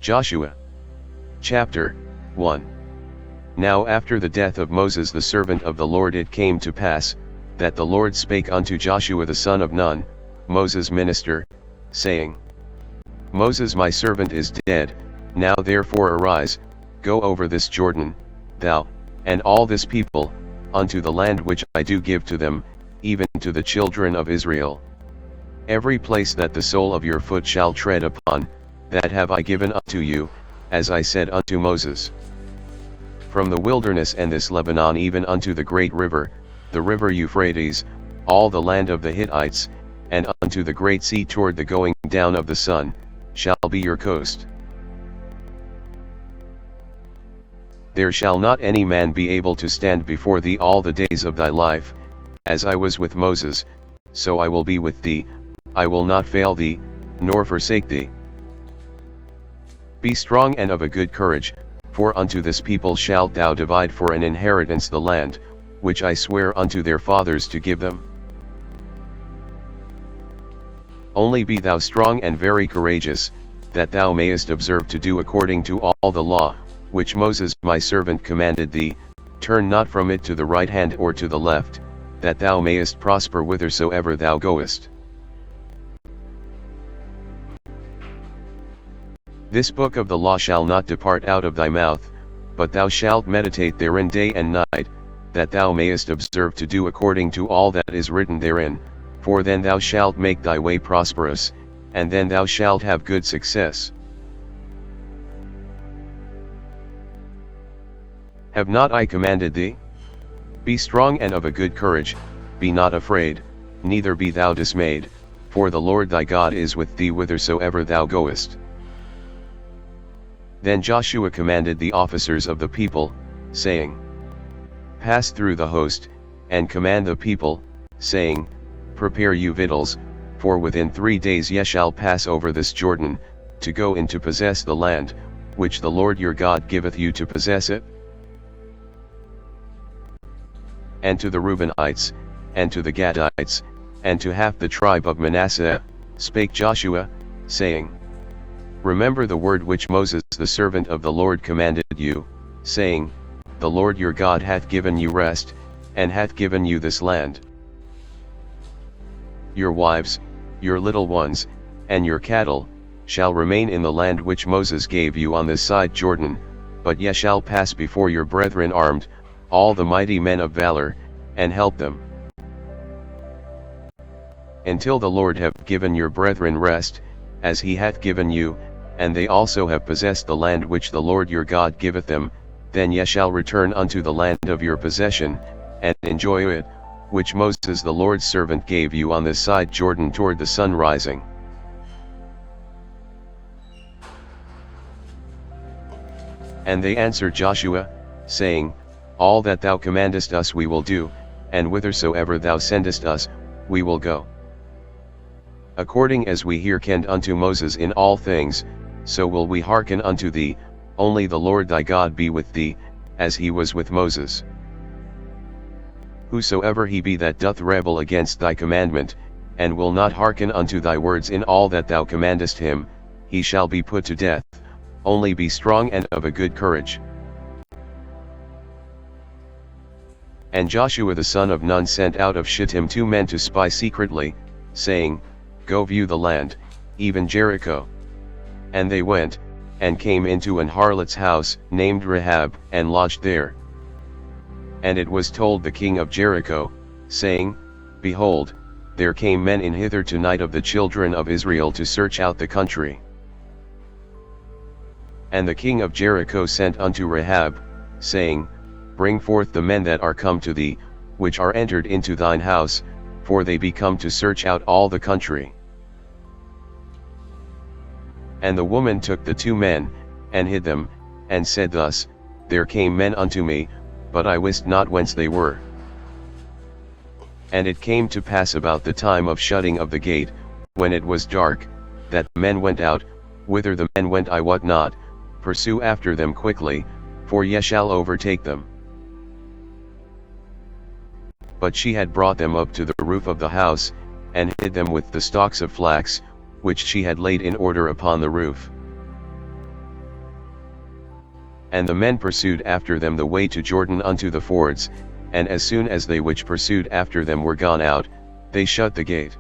Joshua. Chapter 1. Now after the death of Moses the servant of the Lord it came to pass, that the Lord spake unto Joshua the son of Nun, Moses' minister, saying, Moses my servant is dead, now therefore arise, go over this Jordan, thou, and all this people, unto the land which I do give to them, even to the children of Israel. Every place that the sole of your foot shall tread upon, that have I given unto you, as I said unto Moses. From the wilderness and this Lebanon even unto the great river, the river Euphrates, all the land of the Hittites, and unto the great sea toward the going down of the sun, shall be your coast. There shall not any man be able to stand before thee all the days of thy life, as I was with Moses, so I will be with thee, I will not fail thee, nor forsake thee. Be strong and of a good courage, for unto this people shalt thou divide for an inheritance the land, which I swear unto their fathers to give them. Only be thou strong and very courageous, that thou mayest observe to do according to all the law, which Moses my servant commanded thee, turn not from it to the right hand or to the left, that thou mayest prosper whithersoever thou goest. This book of the law shall not depart out of thy mouth, but thou shalt meditate therein day and night, that thou mayest observe to do according to all that is written therein, for then thou shalt make thy way prosperous, and then thou shalt have good success. Have not I commanded thee? Be strong and of a good courage, be not afraid, neither be thou dismayed, for the Lord thy God is with thee whithersoever thou goest. Then Joshua commanded the officers of the people, saying, Pass through the host, and command the people, saying, Prepare you victuals, for within 3 days ye shall pass over this Jordan, to go in to possess the land, which the Lord your God giveth you to possess it. And to the Reubenites, and to the Gadites, and to half the tribe of Manasseh, spake Joshua, saying, Remember the word which Moses the servant of the Lord commanded you, saying, The Lord your God hath given you rest, and hath given you this land. Your wives, your little ones, and your cattle, shall remain in the land which Moses gave you on this side Jordan, but ye shall pass before your brethren armed, all the mighty men of valor, and help them. Until the Lord have given your brethren rest, as he hath given you, and they also have possessed the land which the Lord your God giveth them, then ye shall return unto the land of your possession, and enjoy it, which Moses the Lord's servant gave you on this side Jordan toward the sun rising. And they answered Joshua, saying, All that thou commandest us we will do, and whithersoever thou sendest us, we will go. According as we hearkened unto Moses in all things, so will we hearken unto thee, only the Lord thy God be with thee, as he was with Moses. Whosoever he be that doth rebel against thy commandment, and will not hearken unto thy words in all that thou commandest him, he shall be put to death, only be strong and of a good courage. And Joshua the son of Nun sent out of Shittim 2 men to spy secretly, saying, Go view the land, even Jericho. And they went, and came into an harlot's house, named Rahab, and lodged there. And it was told the king of Jericho, saying, Behold, there came men in hither tonight of the children of Israel to search out the country. And the king of Jericho sent unto Rahab, saying, Bring forth the men that are come to thee, which are entered into thine house, for they be come to search out all the country. And the woman took the 2 men, and hid them, and said thus, There came men unto me, but I wist not whence they were. And it came to pass about the time of shutting of the gate, when it was dark, that the men went out, whither the men went I wot not, pursue after them quickly, for ye shall overtake them. But she had brought them up to the roof of the house, and hid them with the stalks of flax, which she had laid in order upon the roof. And the men pursued after them the way to Jordan unto the fords, and as soon as they which pursued after them were gone out, they shut the gate.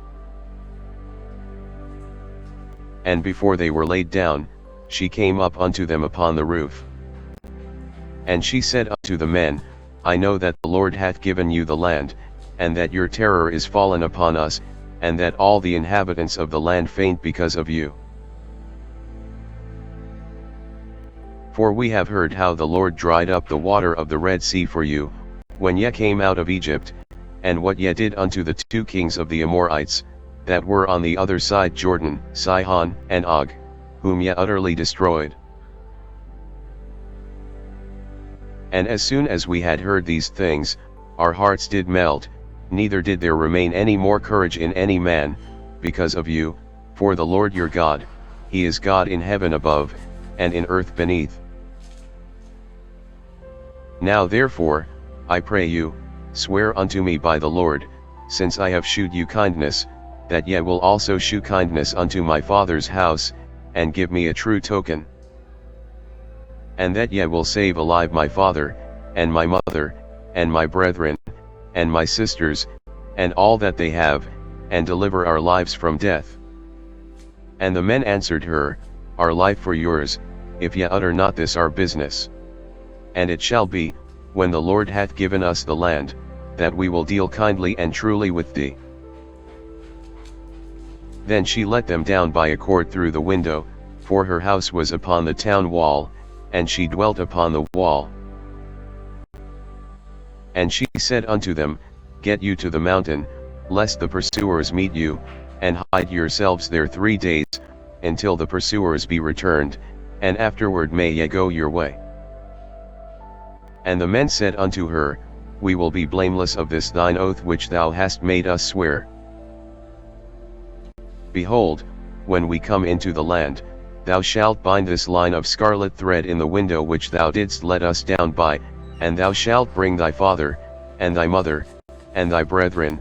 And before they were laid down, she came up unto them upon the roof. And she said unto the men, I know that the Lord hath given you the land, and that your terror is fallen upon us, and that all the inhabitants of the land faint because of you. For we have heard how the Lord dried up the water of the Red Sea for you, when ye came out of Egypt, and what ye did unto the 2 kings of the Amorites, that were on the other side Jordan, Sihon and Og, whom ye utterly destroyed. And as soon as we had heard these things, our hearts did melt, neither did there remain any more courage in any man, because of you, for the Lord your God, He is God in heaven above, and in earth beneath. Now therefore, I pray you, swear unto me by the Lord, since I have shewed you kindness, that ye will also shew kindness unto my father's house, and give me a true token. And that ye will save alive my father, and my mother, and my brethren, and my sisters, and all that they have, and deliver our lives from death. And the men answered her, Our life for yours, if ye utter not this our business. And it shall be, when the Lord hath given us the land, that we will deal kindly and truly with thee. Then she let them down by a cord through the window, for her house was upon the town wall, and she dwelt upon the wall. And she said unto them, Get you to the mountain, lest the pursuers meet you, and hide yourselves there 3 days, until the pursuers be returned, and afterward may ye go your way. And the men said unto her, We will be blameless of this thine oath which thou hast made us swear. Behold, when we come into the land, thou shalt bind this line of scarlet thread in the window which thou didst let us down by, and thou shalt bring thy father, and thy mother, and thy brethren,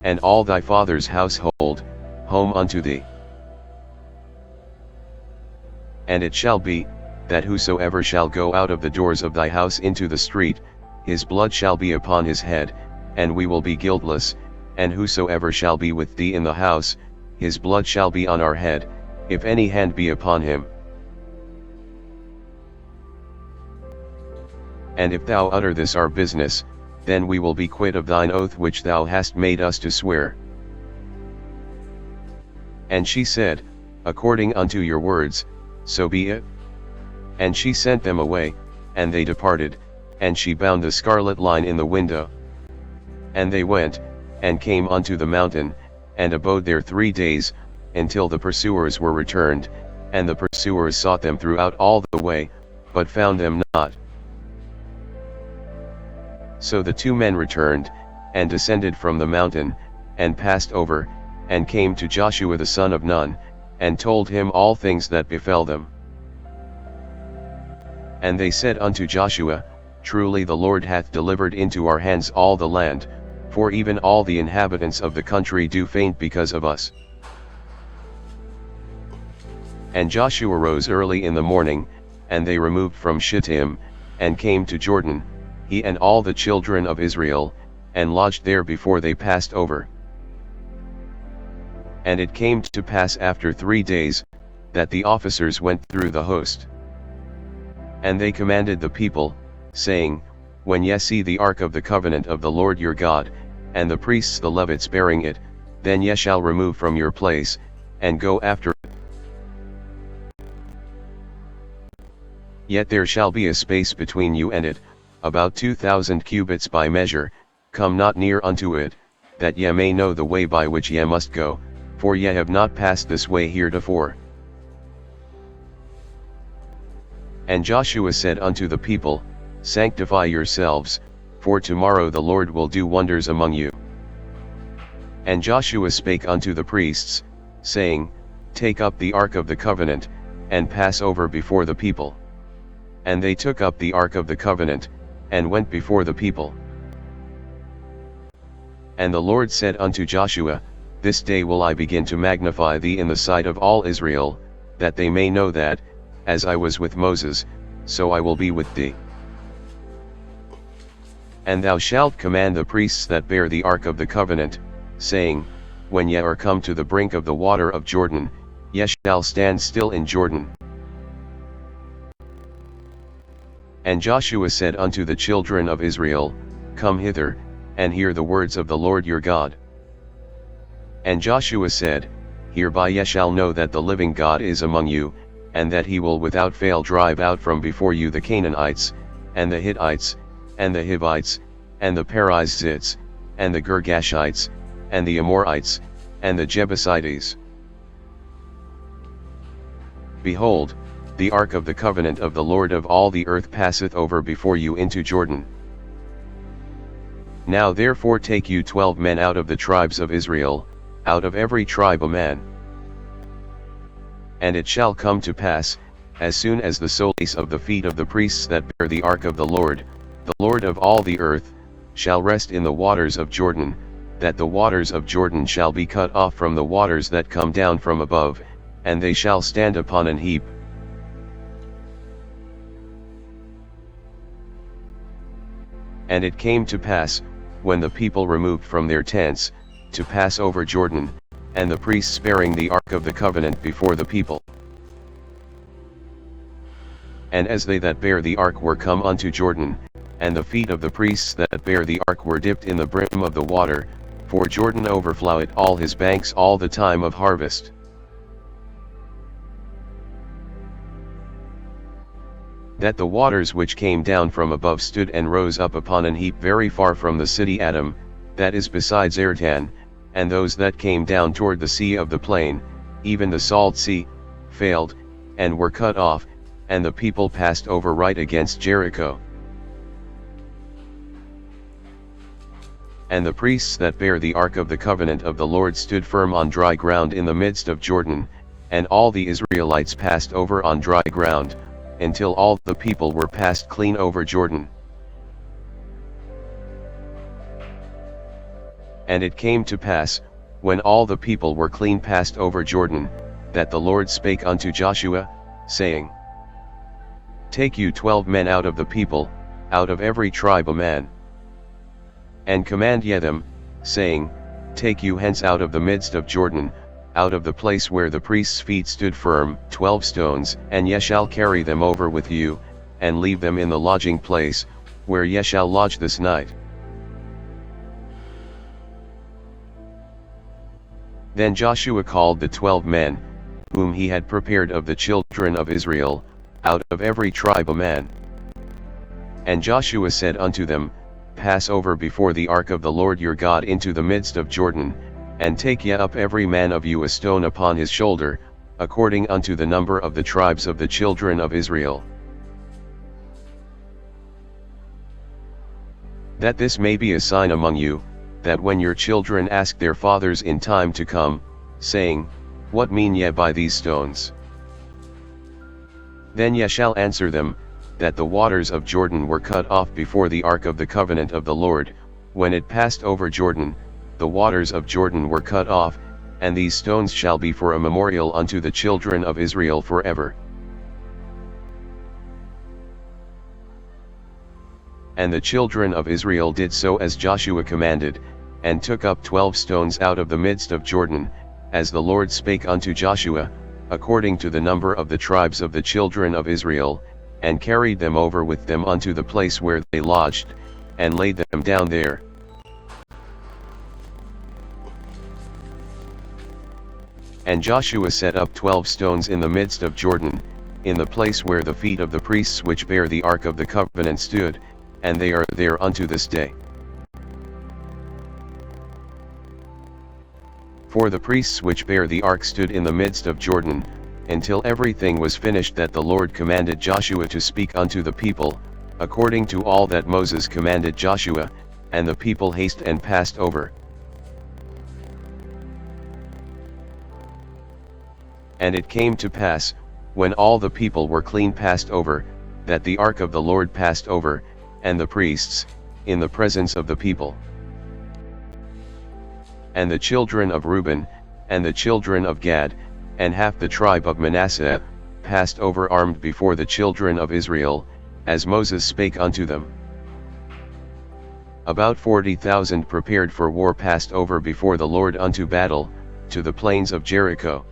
and all thy father's household, home unto thee. And it shall be, that whosoever shall go out of the doors of thy house into the street, his blood shall be upon his head, and we will be guiltless, and whosoever shall be with thee in the house, his blood shall be on our head, if any hand be upon him. And if thou utter this our business, then we will be quit of thine oath which thou hast made us to swear. And she said, According unto your words, so be it. And she sent them away, and they departed, and she bound the scarlet line in the window. And they went, and came unto the mountain, and abode there 3 days, until the pursuers were returned, and the pursuers sought them throughout all the way, but found them not. So the 2 men returned, and descended from the mountain, and passed over, and came to Joshua the son of Nun, and told him all things that befell them. And they said unto Joshua, Truly the Lord hath delivered into our hands all the land, for even all the inhabitants of the country do faint because of us. And Joshua rose early in the morning, and they removed from Shittim, and came to Jordan, he and all the children of Israel, and lodged there before they passed over. And it came to pass after 3 days, that the officers went through the host. And they commanded the people, saying, When ye see the ark of the covenant of the Lord your God, and the priests the Levites bearing it, then ye shall remove from your place, and go after it. Yet there shall be a space between you and it, about 2,000 cubits by measure, come not near unto it, that ye may know the way by which ye must go, for ye have not passed this way heretofore. And Joshua said unto the people, Sanctify yourselves, for tomorrow the Lord will do wonders among you. And Joshua spake unto the priests, saying, Take up the ark of the covenant, and pass over before the people. And they took up the ark of the covenant, and went before the people. And the Lord said unto Joshua, This day will I begin to magnify thee in the sight of all Israel, that they may know that, as I was with Moses, so I will be with thee. And thou shalt command the priests that bear the ark of the covenant, saying, when ye are come to the brink of the water of Jordan, ye shall stand still in Jordan. And Joshua said unto the children of Israel, come hither, and hear the words of the Lord your God. And Joshua said, hereby ye shall know that the living God is among you, and that he will without fail drive out from before you the Canaanites, and the Hittites, and the Hivites, and the Perizzites, and the Girgashites, and the Amorites, and the Jebusites. Behold, the ark of the covenant of the Lord of all the earth passeth over before you into Jordan. Now therefore take you 12 men out of the tribes of Israel, out of every tribe a man. And it shall come to pass, as soon as the soles of the feet of the priests that bear the ark of the Lord of all the earth, shall rest in the waters of Jordan, that the waters of Jordan shall be cut off from the waters that come down from above, and they shall stand upon an heap. And it came to pass, when the people removed from their tents, to pass over Jordan, and the priests bearing the ark of the covenant before the people. And as they that bear the ark were come unto Jordan, and the feet of the priests that bear the ark were dipped in the brim of the water, for Jordan overfloweth all his banks all the time of harvest. That the waters which came down from above stood and rose up upon an heap very far from the city Adam, that is beside Zartan, and those that came down toward the sea of the plain, even the salt sea, failed, and were cut off, and the people passed over right against Jericho. And the priests that bear the ark of the covenant of the Lord stood firm on dry ground in the midst of Jordan, and all the Israelites passed over on dry ground, until all the people were passed clean over Jordan. And it came to pass, when all the people were clean passed over Jordan, that the Lord spake unto Joshua, saying, take you 12 men out of the people, out of every tribe a man. And command ye them, saying, take you hence out of the midst of Jordan, out of the place where the priest's feet stood firm, 12 stones, and ye shall carry them over with you, and leave them in the lodging place, where ye shall lodge this night. Then Joshua called the 12 men, whom he had prepared of the children of Israel, out of every tribe a man. And Joshua said unto them, pass over before the ark of the Lord your God into the midst of Jordan, and take ye up every man of you a stone upon his shoulder, according unto the number of the tribes of the children of Israel. That this may be a sign among you, that when your children ask their fathers in time to come, saying, what mean ye by these stones? Then ye shall answer them, that the waters of Jordan were cut off before the ark of the covenant of the Lord, when it passed over Jordan, the waters of Jordan were cut off, and these stones shall be for a memorial unto the children of Israel forever. And the children of Israel did so as Joshua commanded, and took up 12 stones out of the midst of Jordan, as the Lord spake unto Joshua, according to the number of the tribes of the children of Israel, and carried them over with them unto the place where they lodged, and laid them down there. And Joshua set up 12 stones in the midst of Jordan, in the place where the feet of the priests which bear the ark of the covenant stood, and they are there unto this day. For the priests which bear the ark stood in the midst of Jordan, until everything was finished that the Lord commanded Joshua to speak unto the people, according to all that Moses commanded Joshua, and the people hasted and passed over. And it came to pass, when all the people were clean passed over, that the ark of the Lord passed over, and the priests, in the presence of the people. And the children of Reuben, and the children of Gad, and half the tribe of Manasseh, passed over armed before the children of Israel, as Moses spake unto them. About 40,000 prepared for war passed over before the Lord unto battle, to the plains of Jericho.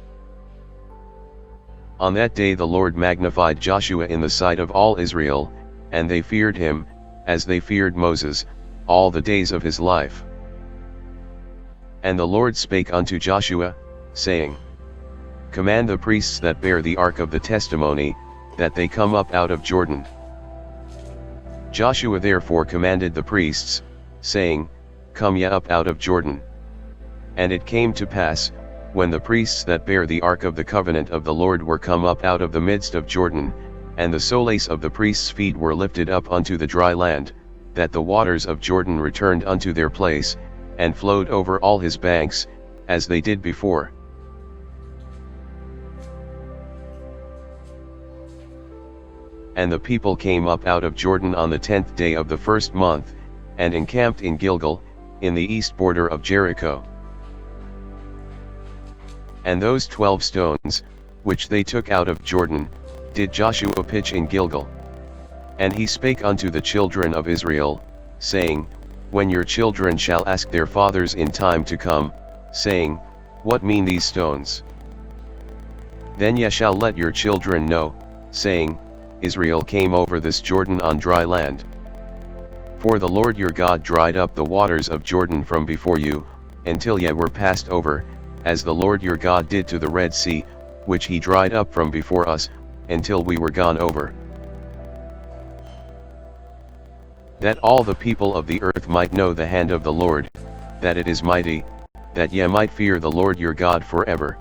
On that day the Lord magnified Joshua in the sight of all Israel, and they feared him, as they feared Moses, all the days of his life. And the Lord spake unto Joshua, saying, Command the priests that bear the ark of the testimony, that they come up out of Jordan. Joshua therefore commanded the priests, saying, Come ye up out of Jordan. And it came to pass, when the priests that bear the ark of the covenant of the Lord were come up out of the midst of Jordan, and the soles of the priests' feet were lifted up unto the dry land, that the waters of Jordan returned unto their place, and flowed over all his banks, as they did before. And the people came up out of Jordan on the 10th day of the first month, and encamped in Gilgal, in the east border of Jericho. And those 12 stones, which they took out of Jordan, did Joshua pitch in Gilgal. And he spake unto the children of Israel, saying, When your children shall ask their fathers in time to come, saying, What mean these stones? Then ye shall let your children know, saying, Israel came over this Jordan on dry land. For the Lord your God dried up the waters of Jordan from before you, until ye were passed over, as the Lord your God did to the Red Sea, which he dried up from before us, until we were gone over. That all the people of the earth might know the hand of the Lord, that it is mighty, that ye might fear the Lord your God forever.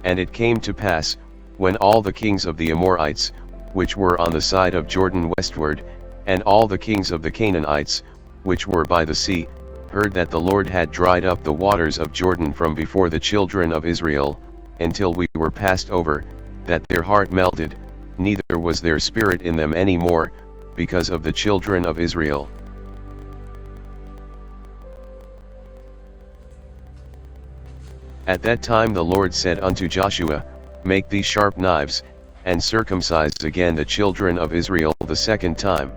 And it came to pass, when all the kings of the Amorites, which were on the side of Jordan westward, and all the kings of the Canaanites, which were by the sea, heard that the Lord had dried up the waters of Jordan from before the children of Israel, until we were passed over, that their heart melted, neither was there spirit in them any more, because of the children of Israel. At that time the Lord said unto Joshua, Make thee sharp knives, and circumcise again the children of Israel the second time.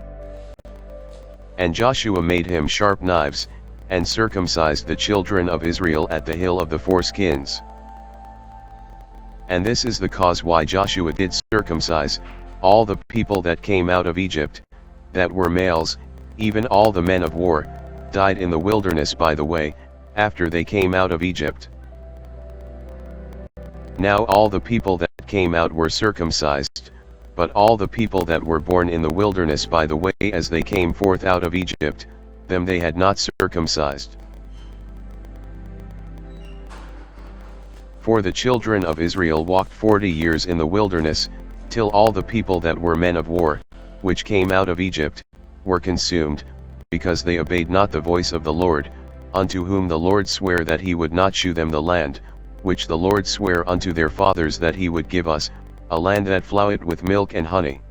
And Joshua made him sharp knives, and circumcised the children of Israel at the hill of the foreskins. And this is the cause why Joshua did circumcise all the people that came out of Egypt, that were males, even all the men of war, died in the wilderness by the way, after they came out of Egypt. Now all the people that came out were circumcised, but all the people that were born in the wilderness by the way as they came forth out of Egypt, them they had not circumcised. For the children of Israel walked 40 years in the wilderness, till all the people that were men of war, which came out of Egypt, were consumed, because they obeyed not the voice of the Lord, unto whom the Lord sware that he would not shew them the land, which the Lord sware unto their fathers that he would give us, a land that floweth with milk and honey.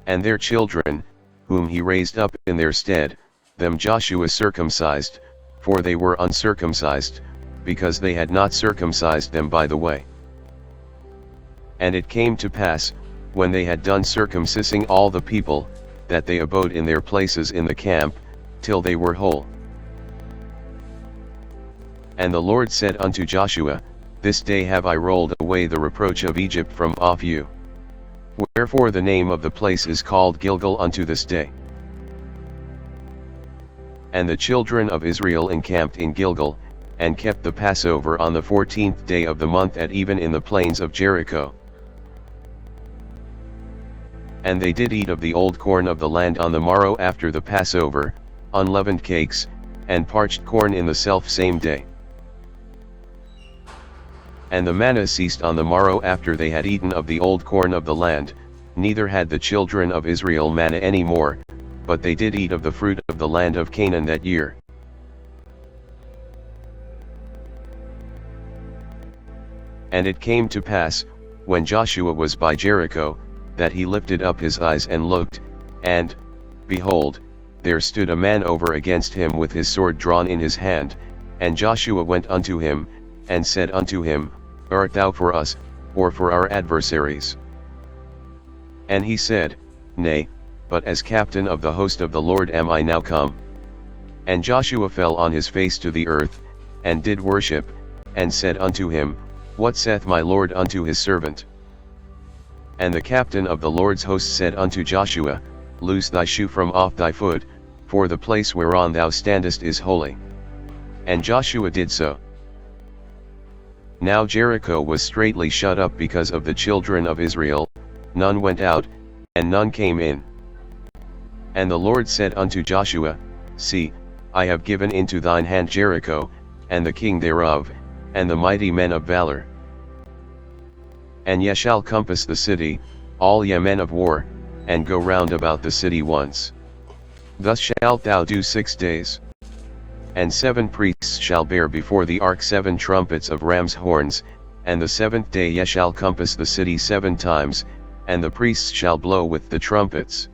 And their children, whom he raised up in their stead, them Joshua circumcised, for they were uncircumcised, because they had not circumcised them by the way. And it came to pass, when they had done circumcising all the people, that they abode in their places in the camp, till they were whole. And the Lord said unto Joshua, This day have I rolled away the reproach of Egypt from off you. Wherefore the name of the place is called Gilgal unto this day. And the children of Israel encamped in Gilgal, and kept the Passover on the 14th day of the month at even in the plains of Jericho. And they did eat of the old corn of the land on the morrow after the Passover, unleavened cakes, and parched corn in the self-same day. And the manna ceased on the morrow after they had eaten of the old corn of the land, neither had the children of Israel manna any more, but they did eat of the fruit of the land of Canaan that year. And it came to pass, when Joshua was by Jericho, that he lifted up his eyes and looked, and, behold, there stood a man over against him with his sword drawn in his hand, and Joshua went unto him, and said unto him, Art thou for us, or for our adversaries? And he said, Nay, but as captain of the host of the Lord am I now come. And Joshua fell on his face to the earth, and did worship, and said unto him, What saith my Lord unto his servant? And the captain of the Lord's host said unto Joshua, Loose thy shoe from off thy foot, for the place whereon thou standest is holy. And Joshua did so. Now Jericho was straitly shut up because of the children of Israel, none went out, and none came in. And the Lord said unto Joshua, See, I have given into thine hand Jericho, and the king thereof, and the mighty men of valor. And ye shall compass the city, all ye men of war, and go round about the city once. Thus shalt thou do 6 days. And 7 priests shall bear before the ark 7 trumpets of ram's horns, and the 7th day ye shall compass the city 7 times, and the priests shall blow with the trumpets.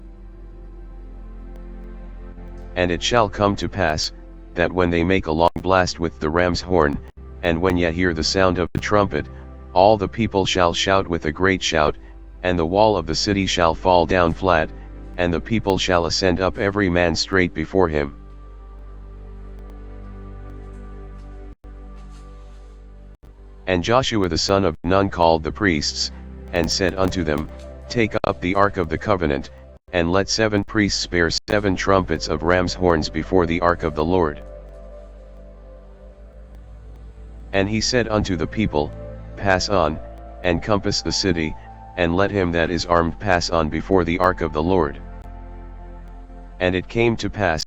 And it shall come to pass, that when they make a long blast with the ram's horn, and when ye hear the sound of the trumpet, all the people shall shout with a great shout, and the wall of the city shall fall down flat, and the people shall ascend up every man straight before him. And Joshua the son of Nun called the priests, and said unto them, Take up the ark of the covenant, and let 7 priests bear 7 trumpets of ram's horns before the ark of the Lord. And he said unto the people, Pass on, and compass the city, and let him that is armed pass on before the ark of the Lord. And it came to pass,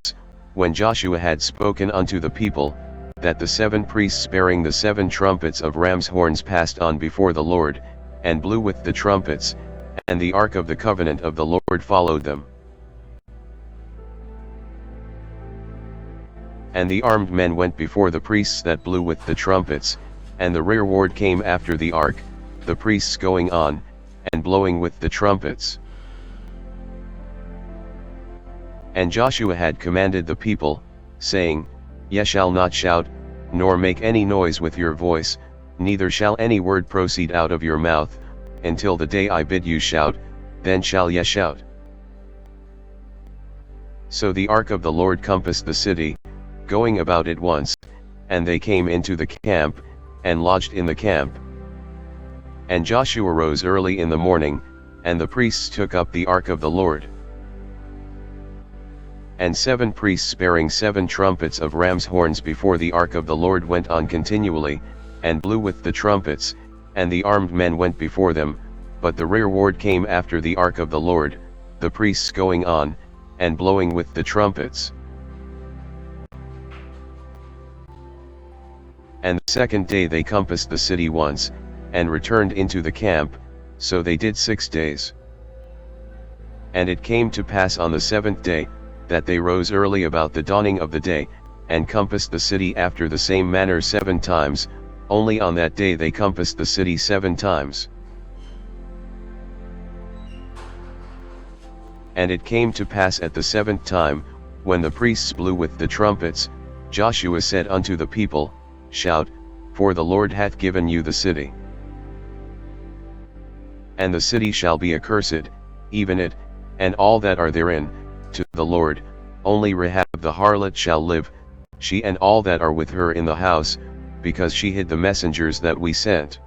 when Joshua had spoken unto the people, that the 7 priests bearing the 7 trumpets of ram's horns passed on before the Lord, and blew with the trumpets, and the ark of the covenant of the Lord followed them. And the armed men went before the priests that blew with the trumpets, and the rearward came after the ark, the priests going on, and blowing with the trumpets. And Joshua had commanded the people, saying, Ye shall not shout, nor make any noise with your voice, neither shall any word proceed out of your mouth, until the day I bid you shout, then shall ye shout. So the ark of the Lord compassed the city, going about it once, and they came into the camp, and lodged in the camp. And Joshua rose early in the morning, and the priests took up the ark of the Lord. And 7 priests bearing 7 trumpets of ram's horns before the ark of the Lord went on continually, and blew with the trumpets, and the armed men went before them, but the rearward came after the ark of the Lord, the priests going on, and blowing with the trumpets. And the 2nd day they compassed the city once, and returned into the camp, so they did 6 days. And it came to pass on the 7th day, that they rose early about the dawning of the day, and compassed the city after the same manner 7 times, only on that day they compassed the city 7 times. And it came to pass at the 7th time, when the priests blew with the trumpets, Joshua said unto the people, Shout, for the Lord hath given you the city. And the city shall be accursed, even it, and all that are therein, to the Lord. Only Rahab the harlot shall live, she and all that are with her in the house, because she hid the messengers that we sent.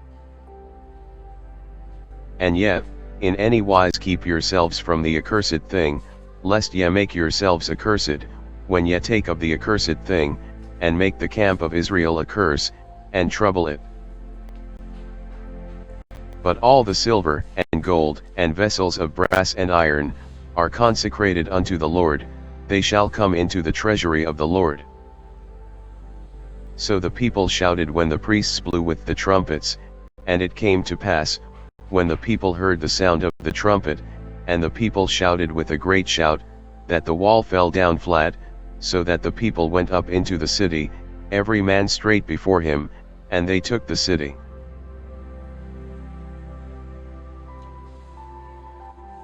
And yet, in any wise keep yourselves from the accursed thing, lest ye make yourselves accursed, when ye take of the accursed thing, and make the camp of Israel a curse, and trouble it. But all the silver, and gold, and vessels of brass and iron, are consecrated unto the Lord, they shall come into the treasury of the Lord. So the people shouted when the priests blew with the trumpets, and it came to pass, when the people heard the sound of the trumpet, and the people shouted with a great shout, that the wall fell down flat, so that the people went up into the city, every man straight before him, and they took the city.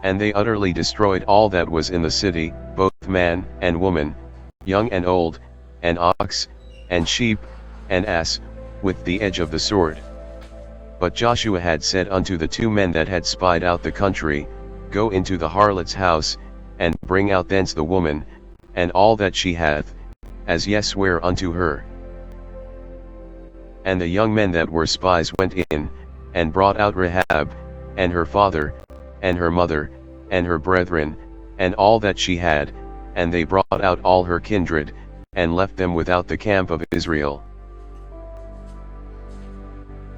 And they utterly destroyed all that was in the city, both man and woman, young and old, and ox, and sheep, and ass, with the edge of the sword. But Joshua had said unto the two men that had spied out the country, Go into the harlot's house, and bring out thence the woman, and all that she hath, as ye swear unto her. And the young men that were spies went in, and brought out Rahab, and her father, and her mother, and her brethren, and all that she had, and they brought out all her kindred, and left them without the camp of Israel.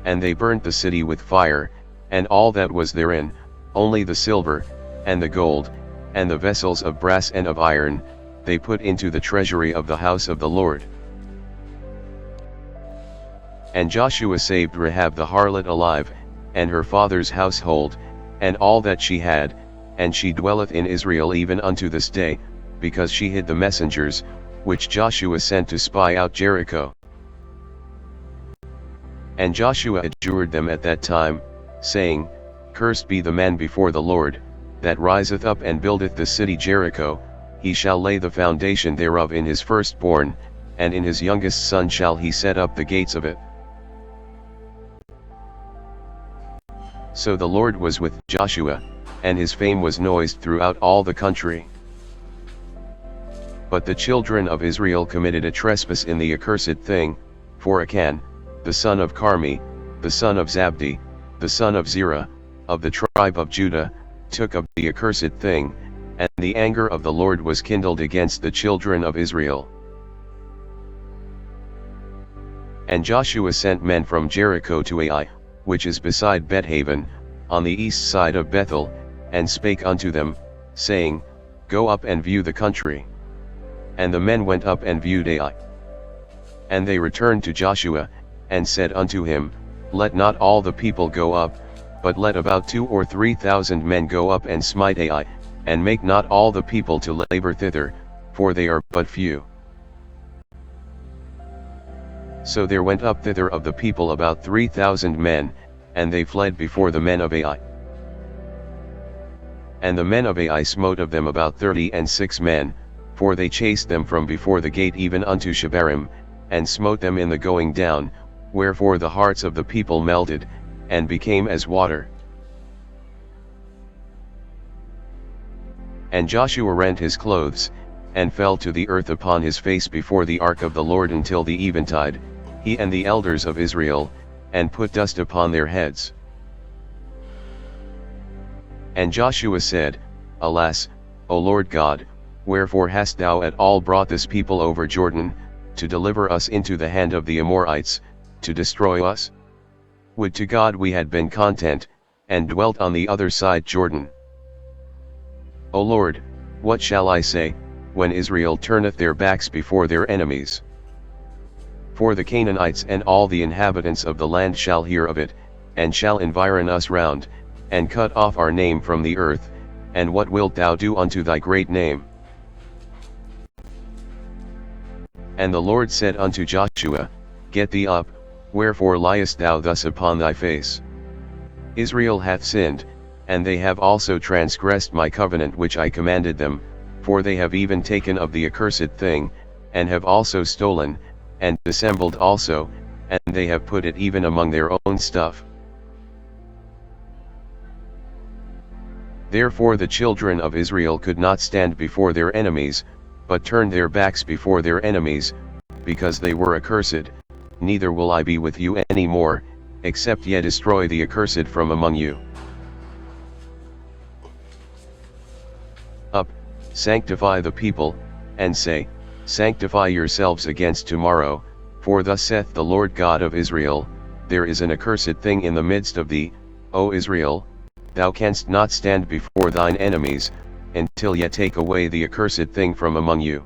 And they burnt the city with fire, and all that was therein, only the silver, and the gold, and the vessels of brass and of iron, they put into the treasury of the house of the Lord. And Joshua saved Rahab the harlot alive, and her father's household, and all that she had, and she dwelleth in Israel even unto this day, because she hid the messengers, which Joshua sent to spy out Jericho. And Joshua adjured them at that time, saying, Cursed be the man before the Lord, that riseth up and buildeth the city Jericho, he shall lay the foundation thereof in his firstborn, and in his youngest son shall he set up the gates of it. So the Lord was with Joshua, and his fame was noised throughout all the country. But the children of Israel committed a trespass in the accursed thing, for Achan, the son of Carmi, the son of Zabdi, the son of Zerah, of the tribe of Judah, took up the accursed thing, and the anger of the Lord was kindled against the children of Israel. And Joshua sent men from Jericho to Ai, which is beside Bethaven, on the east side of Bethel, and spake unto them, saying, Go up and view the country. And the men went up and viewed Ai. And they returned to Joshua, and said unto him, Let not all the people go up, but let about 2,000 or 3,000 men go up and smite Ai, and make not all the people to labor thither, for they are but few. So there went up thither of the people about 3,000 men, and they fled before the men of Ai. And the men of Ai smote of them about 36 men, for they chased them from before the gate even unto Shebarim, and smote them in the going down, wherefore the hearts of the people melted, and became as water. And Joshua rent his clothes, and fell to the earth upon his face before the ark of the Lord until the eventide, he and the elders of Israel, and put dust upon their heads. And Joshua said, Alas, O Lord God, wherefore hast thou at all brought this people over Jordan, to deliver us into the hand of the Amorites, to destroy us? Would to God we had been content, and dwelt on the other side Jordan. O Lord, what shall I say, when Israel turneth their backs before their enemies? For the Canaanites and all the inhabitants of the land shall hear of it, and shall environ us round, and cut off our name from the earth, and what wilt thou do unto thy great name? And the Lord said unto Joshua, Get thee up, wherefore liest thou thus upon thy face? Israel hath sinned, and they have also transgressed my covenant which I commanded them, for they have even taken of the accursed thing, and have also stolen, and dissembled also, and they have put it even among their own stuff. Therefore the children of Israel could not stand before their enemies, but turned their backs before their enemies, because they were accursed. Neither will I be with you any more, except ye destroy the accursed from among you. Up, sanctify the people, and say, Sanctify yourselves against tomorrow, for thus saith the Lord God of Israel, There is an accursed thing in the midst of thee, O Israel, thou canst not stand before thine enemies, until ye take away the accursed thing from among you.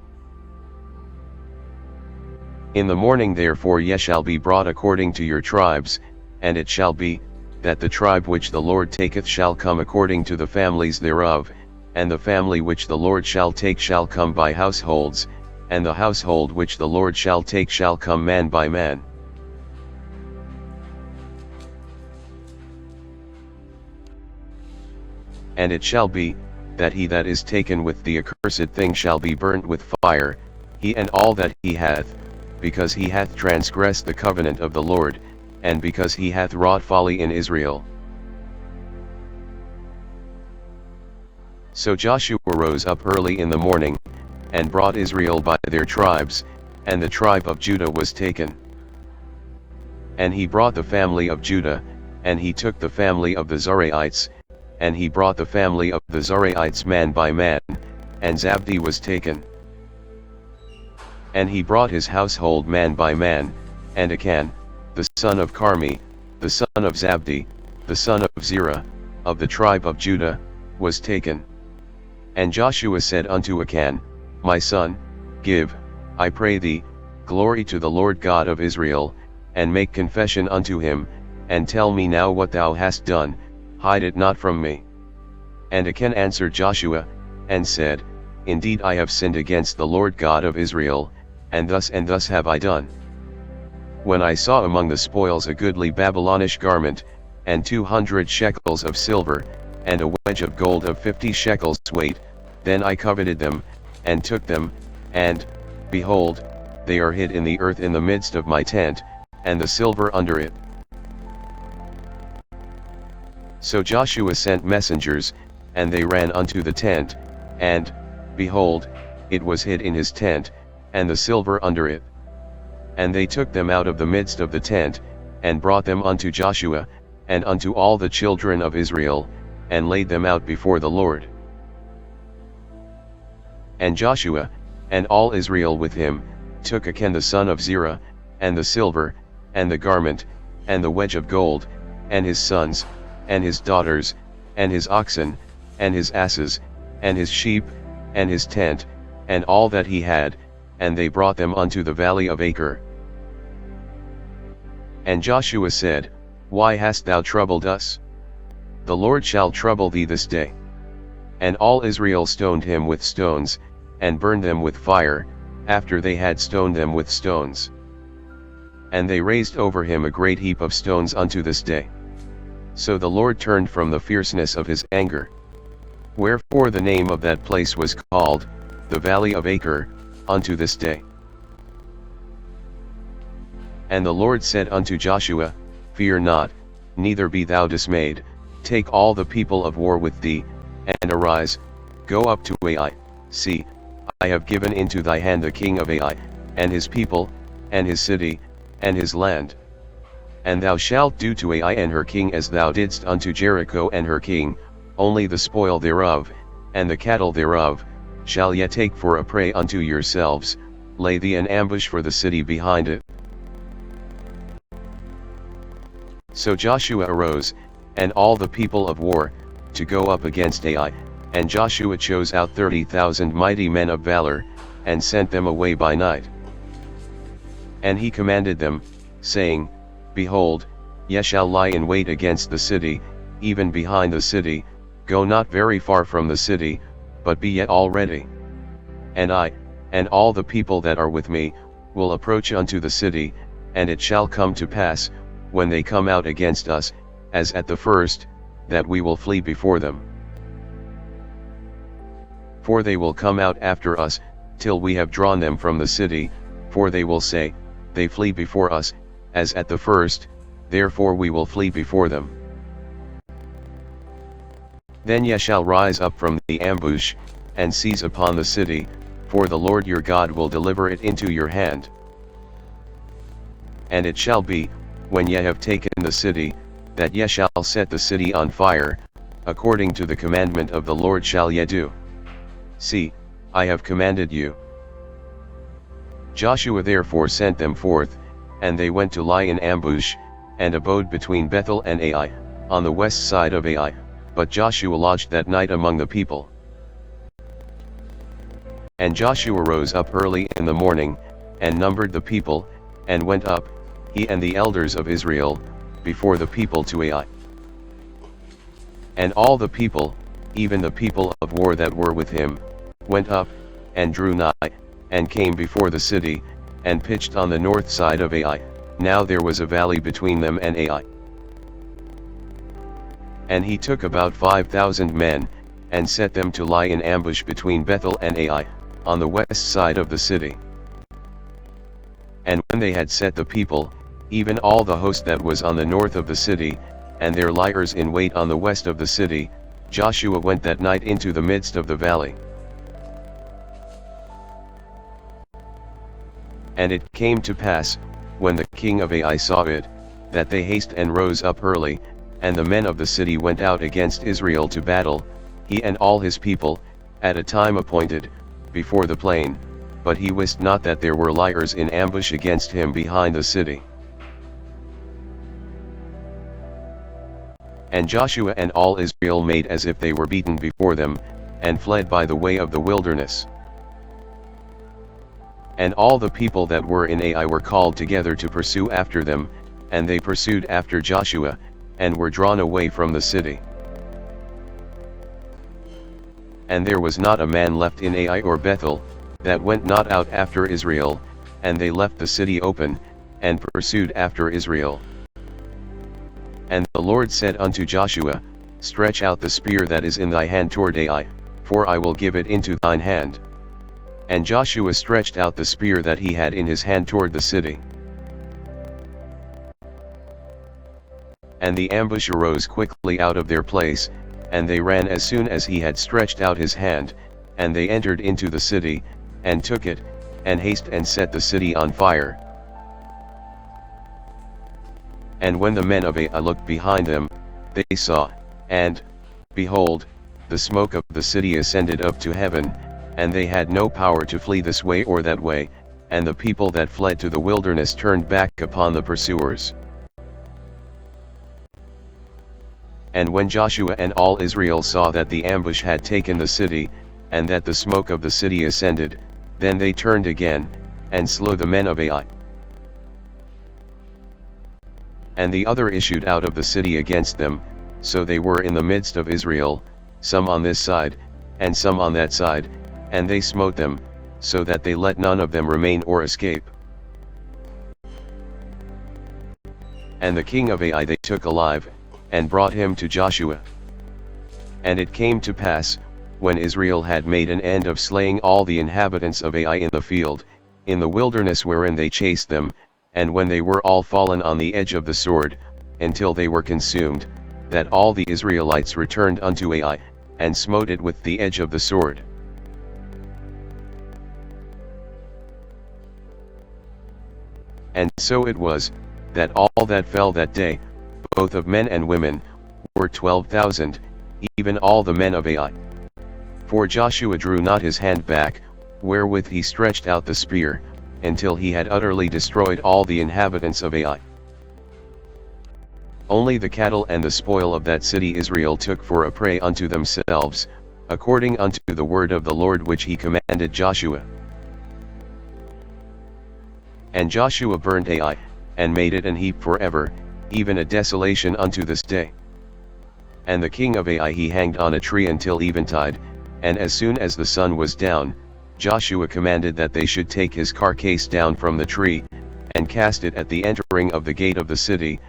In the morning therefore ye shall be brought according to your tribes, and it shall be, that the tribe which the Lord taketh shall come according to the families thereof, and the family which the Lord shall take shall come by households, and the household which the Lord shall take shall come man by man. And it shall be, that he that is taken with the accursed thing shall be burnt with fire, he and all that he hath, because he hath transgressed the covenant of the Lord, and because he hath wrought folly in Israel. So Joshua rose up early in the morning, and brought Israel by their tribes, and the tribe of Judah was taken. And he brought the family of Judah, and he took the family of the Zoraites, and he brought the family of the Zoraites man by man, and Zabdi was taken. And he brought his household man by man, and Achan, the son of Carmi, the son of Zabdi, the son of Zerah, of the tribe of Judah, was taken. And Joshua said unto Achan, My son, give, I pray thee, glory to the Lord God of Israel, and make confession unto him, and tell me now what thou hast done, hide it not from me. And Achan answered Joshua, and said, Indeed I have sinned against the Lord God of Israel, and thus have I done. When I saw among the spoils a goodly Babylonish garment, and 200 shekels of silver, and a wedge of gold of 50 shekels weight, then I coveted them, and took them, and, behold, they are hid in the earth in the midst of my tent, and the silver under it. So Joshua sent messengers, and they ran unto the tent, and, behold, it was hid in his tent, and the silver under it. And they took them out of the midst of the tent, and brought them unto Joshua, and unto all the children of Israel, and laid them out before the Lord. And Joshua, and all Israel with him, took Achan the son of Zerah, and the silver, and the garment, and the wedge of gold, and his sons, and his daughters, and his oxen, and his asses, and his sheep, and his tent, and all that he had, and they brought them unto the valley of Achor. And Joshua said, Why hast thou troubled us? The Lord shall trouble thee this day. And all Israel stoned him with stones, and burned them with fire, after they had stoned them with stones. And they raised over him a great heap of stones unto this day. So the Lord turned from the fierceness of his anger. Wherefore the name of that place was called, the Valley of Achor, unto this day. And the Lord said unto Joshua, Fear not, neither be thou dismayed, take all the people of war with thee, and arise, go up to Ai. See, I have given into thy hand the king of Ai, and his people, and his city, and his land. And thou shalt do to Ai and her king as thou didst unto Jericho and her king, only the spoil thereof, and the cattle thereof, shall ye take for a prey unto yourselves, lay thee an ambush for the city behind it. So Joshua arose, and all the people of war, to go up against Ai, and Joshua chose out 30,000 mighty men of valor, and sent them away by night. And he commanded them, saying, Behold, ye shall lie in wait against the city, even behind the city, go not very far from the city, but be yet all ready. And I, and all the people that are with me, will approach unto the city, and it shall come to pass, when they come out against us, as at the first, that we will flee before them. For they will come out after us, till we have drawn them from the city, for they will say, They flee before us, as at the first, therefore we will flee before them. Then ye shall rise up from the ambush, and seize upon the city, for the Lord your God will deliver it into your hand. And it shall be, when ye have taken the city, that ye shall set the city on fire, according to the commandment of the Lord shall ye do. See, I have commanded you. Joshua therefore sent them forth, and they went to lie in ambush, and abode between Bethel and Ai, on the west side of Ai, but Joshua lodged that night among the people. And Joshua rose up early in the morning, and numbered the people, and went up, he and the elders of Israel, before the people to Ai. And all the people, even the people of war that were with him, went up, and drew nigh, and came before the city, and pitched on the north side of Ai. Now there was a valley between them and Ai. And he took about 5,000 men, and set them to lie in ambush between Bethel and Ai, on the west side of the city. And when they had set the people, even all the host that was on the north of the city, and their liers in wait on the west of the city, Joshua went that night into the midst of the valley. And it came to pass, when the king of Ai saw it, that they hasted and rose up early, and the men of the city went out against Israel to battle, he and all his people, at a time appointed, before the plain, but he wist not that there were liers in ambush against him behind the city. And Joshua and all Israel made as if they were beaten before them, and fled by the way of the wilderness. And all the people that were in Ai were called together to pursue after them, and they pursued after Joshua, and were drawn away from the city. And there was not a man left in Ai or Bethel, that went not out after Israel, and they left the city open, and pursued after Israel. And the Lord said unto Joshua, Stretch out the spear that is in thy hand toward Ai, for I will give it into thine hand. And Joshua stretched out the spear that he had in his hand toward the city. And the ambush arose quickly out of their place, and they ran as soon as he had stretched out his hand, and they entered into the city, and took it, and hasted and set the city on fire. And when the men of Ai looked behind them, they saw, and, behold, the smoke of the city ascended up to heaven, and they had no power to flee this way or that way, and the people that fled to the wilderness turned back upon the pursuers. And when Joshua and all Israel saw that the ambush had taken the city, and that the smoke of the city ascended, then they turned again, and slew the men of Ai. And the other issued out of the city against them, so they were in the midst of Israel, some on this side, and some on that side, and they smote them, so that they let none of them remain or escape. And the king of Ai they took alive, and brought him to Joshua. And it came to pass, when Israel had made an end of slaying all the inhabitants of Ai in the field, in the wilderness wherein they chased them, and when they were all fallen on the edge of the sword, until they were consumed, that all the Israelites returned unto Ai, and smote it with the edge of the sword. And so it was, that all that fell that day, both of men and women, were 12,000, even all the men of Ai. For Joshua drew not his hand back, wherewith he stretched out the spear, until he had utterly destroyed all the inhabitants of Ai. Only the cattle and the spoil of that city Israel took for a prey unto themselves, according unto the word of the Lord which he commanded Joshua. And Joshua burned Ai, and made it an heap forever, even a desolation unto this day. And the king of Ai he hanged on a tree until eventide, and as soon as the sun was down, Joshua commanded that they should take his carcase down from the tree, and cast it at the entering of the gate of the city,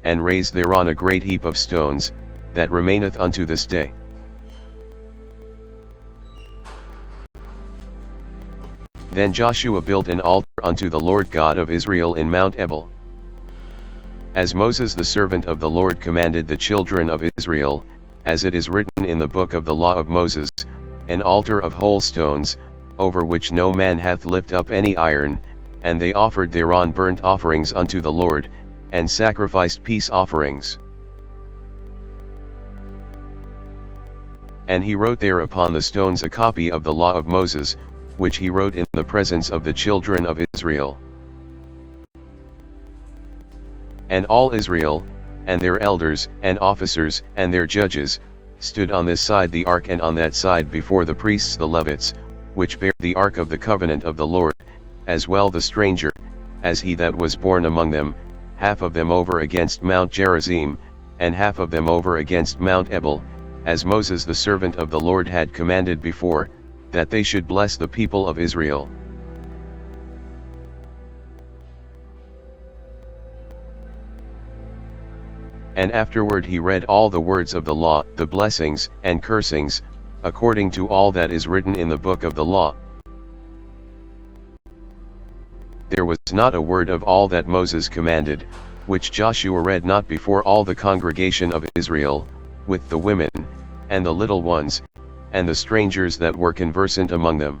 and raise thereon a great heap of stones, that remaineth unto this day. Then Joshua built an altar unto the Lord God of Israel in Mount Ebal. As Moses the servant of the Lord commanded the children of Israel, as it is written in the book of the law of Moses, an altar of whole stones, over which no man hath lift up any iron, and they offered thereon burnt offerings unto the Lord, and sacrificed peace offerings. And he wrote there upon the stones a copy of the law of Moses, which he wrote in the presence of the children of Israel. And all Israel, and their elders, and officers, and their judges, stood on this side the ark and on that side before the priests the Levites, which bare the ark of the covenant of the Lord, as well the stranger, as he that was born among them, half of them over against Mount Gerizim, and half of them over against Mount Ebal, as Moses the servant of the Lord had commanded before, that they should bless the people of Israel. And afterward he read all the words of the law, the blessings, and cursings, according to all that is written in the book of the law. There was not a word of all that Moses commanded, which Joshua read not before all the congregation of Israel, with the women, and the little ones, and the strangers that were conversant among them.